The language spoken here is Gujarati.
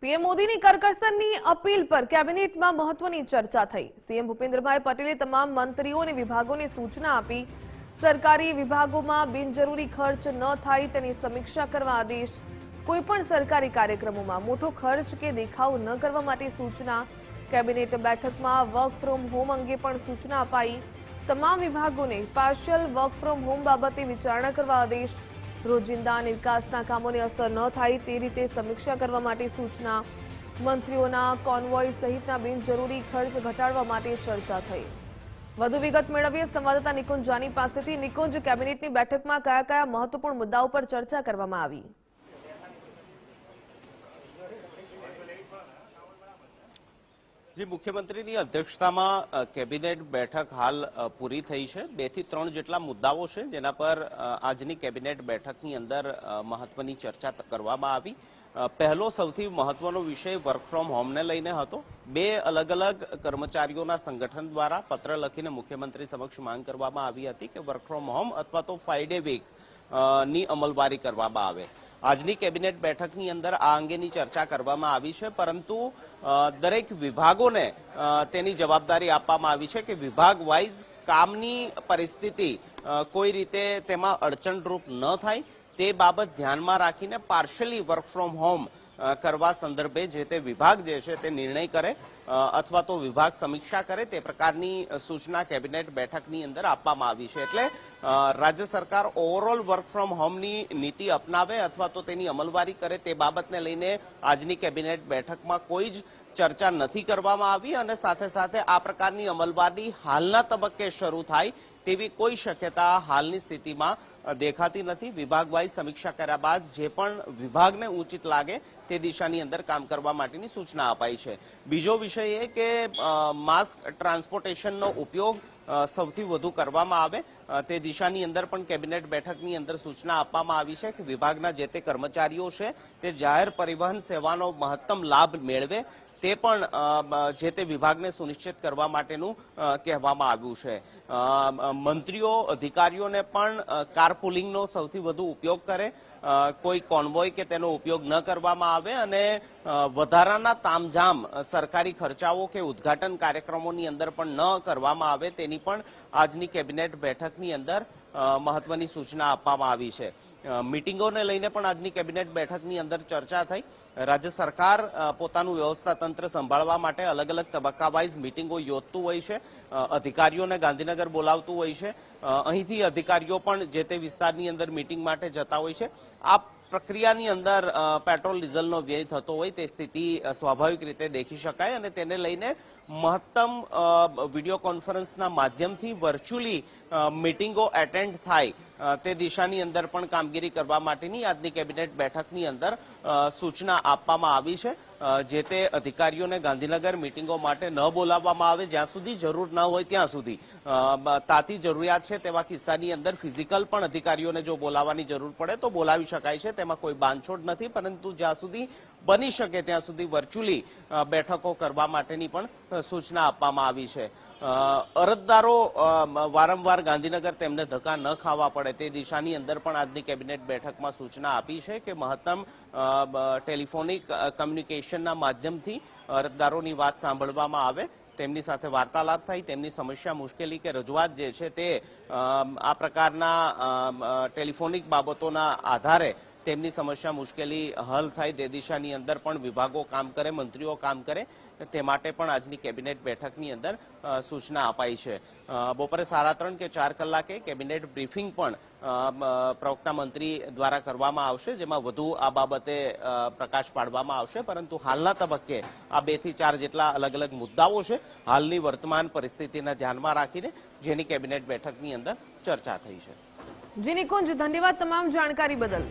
પીએમ મોદીની કરકસરની અપીલ પર કેબિનેટમાં મહત્વની ચર્ચા થઈ। સીએમ ભૂપેન્દ્રભાઈ પટેલે તમામ મંત્રીઓ અને વિભાગોને સૂચના આપી। સરકારી વિભાગોમાં બિનજરૂરી ખર્ચ ન થાય તેની સમીક્ષા કરવા આદેશ। કોઈપણ સરકારી કાર્યક્રમોમાં મોટો ખર્ચ કે દેખાવ ન કરવા માટે સૂચના। કેબિનેટ બેઠકમાં વર્ક ફ્રોમ હોમ અંગે પણ સૂચના અપાઈ। તમામ વિભાગોને પાર્શિયલ વર્ક ફ્રોમ હોમ બાબતે વિચારણા કરવા આદેશ। રોજિંદા અને વિકાસના કામોને અસર ન થાય તે રીતે સમીક્ષા કરવા માટે સૂચના। મંત્રીઓના કોન્વોય સહિતના બિનજરૂરી ખર્ચ ઘટાડવા માટે ચર્ચા થઈ। વધુ વિગત મેળવીએ સંવાદદાતા નિકુંજ જાની પાસેથી। નિકુંજ, કેબિનેટની બેઠકમાં કયા કયા મહત્વપૂર્ણ મુદ્દાઓ પર ચર્ચા કરવામાં આવી? जी, मुख्यमंत्रीની અધ્યક્ષતામાં કેબિનેટ બેઠક હાલ પૂરી થઈ છે। 2 થી 3 જેટલા મુદ્દાઓ છે જેના પર આજની કેબિનેટ બેઠકની અંદર મહત્વની ચર્ચા કરવામાં આવી। પહેલો સૌથી મહત્વનો વિષય વર્ક ફ્રોમ હોમને લઈને હતો। 2 અલગ અલગ કર્મચારીઓના સંગઠન દ્વારા પત્ર લખીને મુખ્યમંત્રી સમક્ષ માંગ કરવામાં આવી હતી કે વર્ક ફ્રોમ હોમ અથવા તો 5 ડે વીક ની અમલવારી કરવામાં આવે। આજની કેબિનેટ બેઠકની અંદર આ અંગેની ચર્ચા કરવામાં આવી છે, પરંતુ દરેક વિભાગોને તેની જવાબદારી આપવામાં આવી છે કે વિભાગ વાઇઝ કામની પરિસ્થિતિ કોઈ રીતે તેમાં અડચણરૂપ ન થાય તે બાબત ધ્યાનમાં રાખીને પાર્શિયલી વર્ક ફ્રોમ હોમ કરવા સંદર્ભે જે તે વિભાગ જે છે તે નિર્ણય કરે અથવા તો વિભાગ સમીક્ષા કરે તે પ્રકારની સૂચના કેબિનેટ બેઠકની અંદર આપવામાં આવી છે। એટલે રાજ્ય સરકાર ઓવરઓલ વર્ક ફ્રોમ હોમની નીતિ અપનાવે અથવા તો તેની અમલવારી કરે તે બાબતને લઈને આજની કેબિનેટ બેઠકમાં કોઈ જ ચર્ચા નથી કરવામાં આવી અને સાથે સાથે આ પ્રકારની અમલવારી હાલના તબક્કે શરૂ થાય તેવી કોઈ શક્યતા હાલની સ્થિતિમાં દેખાતી નથી। વિભાગ વાઇઝ સમીક્ષા કર્યા બાદ જે પણ વિભાગને ઉચિત લાગે તે દિશાની અંદર કામ કરવા માટેની સૂચના અપાઈ છે। બીજો વિષય એ કે માસ ટ્રાન્સપોર્ટેશનનો ઉપયોગ સૌથી વધુ કરવામાં આવે તે દિશાની અંદર પણ કેબિનેટ બેઠકની અંદર સૂચના આપવામાં આવી છે કે વિભાગના જે તે કર્મચારીઓ છે તે જાહેર પરિવહન સેવાનો મહત્તમ લાભ મેળવે તે પણ જે તે વિભાગને સુનિશ્ચિત કરવા માટેનું કહેવામાં આવ્યું છે। મંત્રીઓ અધિકારીઓને પણ કારપુલિંગનો સૌથી વધુ ઉપયોગ કરે, કોઈ કોન્વોય કે તેનો ઉપયોગ ન કરવામાં આવે અને વધારાના તામઝામ સરકારી ખર્ચાઓ કે ઉદ્ઘાટન કાર્યક્રમોની અંદર પણ ન કરવામાં આવે તેની પણ આજની કેબિનેટ બેઠકની અંદર મહત્વની સૂચના આપવામાં આવી છે। મીટિંગોને લઈને પણ આજની કેબિનેટ બેઠકની અંદર ચર્ચા થઈ। રાજ્ય સરકાર પોતાનું વ્યવસ્થા તંત્ર સંભાળવા માટે અલગ અલગ તબક્કા વાઇઝ મીટિંગો યોજતું હોય છે, અધિકારીઓને ગાંધીનગર બોલાવતું હોય છે, અહીંથી અધિકારીઓ પણ જે તે વિસ્તારની અંદર મીટિંગ માટે જતા હોય છે। આ પ્રક્રિયાની અંદર પેટ્રોલ ડીઝલનો વ્યય થતો હોય તે સ્થિતિ સ્વાભાવિક રીતે દેખી શકાય અને તેને લઈને મહત્તમ વિડીયો કોન્ફરન્સના માધ્યમથી વર્ચ્યુઅલી મીટિંગો એટેન્ડ થાય તે દિશાની અંદર પણ કામગીરી કરવા માટેની આજની કેબિનેટ બેઠકની અંદર સૂચના આપવામાં આવી છે। જે તે અધિકારીઓને ગાંધીનગર મીટિંગો માટે ન બોલાવવામાં આવે, જ્યાં સુધી જરૂર ન હોય ત્યાં સુધી તાતી જરૂરિયાત છે તેવા કિસ્સાની અંદર ફિઝિકલ પણ અધિકારીઓને જો બોલાવવાની જરૂર પડે તો બોલાવી શકાય છે, તેમાં કોઈ બાંધછોડ નથી, પરંતુ જ્યાં સુધી બની શકે ત્યાં સુધી વર્ચ્યુઅલી બેઠકો કરવા માટેની પણ સૂચના આપવામાં આવી છે। અરજદારો વારંવાર ગાંધીનગર તેમને ધક્કા ન ખાવા પડે તે દિશાની અંદર પણ આજની કેબિનેટ બેઠકમાં સૂચના આપી છે કે મહત્તમ ટેલિફોનિક કમ્યુનિકેશનના માધ્યમથી અરજદારોની વાત સાંભળવામાં આવે, તેમની સાથે વાર્તાલાપ થાય, તેમની સમસ્યા મુશ્કેલી કે રજૂઆત જે છે તે આ પ્રકારના ટેલિફોનિક બાબતોના આધારે તેમની સમસ્યા મુશ્કેલી હલ થાય તે દિશાની અંદર પણ વિભાગો કામ કરે, મંત્રીઓ કામ કરે તે માટે પણ આજની કેબિનેટ બેઠકની અંદર સૂચના અપાઈ છે। બપોરે 3:30 કે 4 કલાકે કેબિનેટ બ્રીફિંગ પણ પ્રવક્તા મંત્રી દ્વારા કરવામાં આવશે, જેમાં વધુ આ બાબતે પ્રકાશ પાડવામાં આવશે, પરંતુ હાલના તબક્કે આ 2 થી 4 જેટલા અલગ અલગ મુદ્દાઓ છે હાલની વર્તમાન પરિસ્થિતિને ધ્યાનમાં રાખીને જેની કેબિનેટ બેઠકની અંદર ચર્ચા થઈ છે। જી નિકુંજ, ધન્યવાદ તમામ જાણકારી બદલ।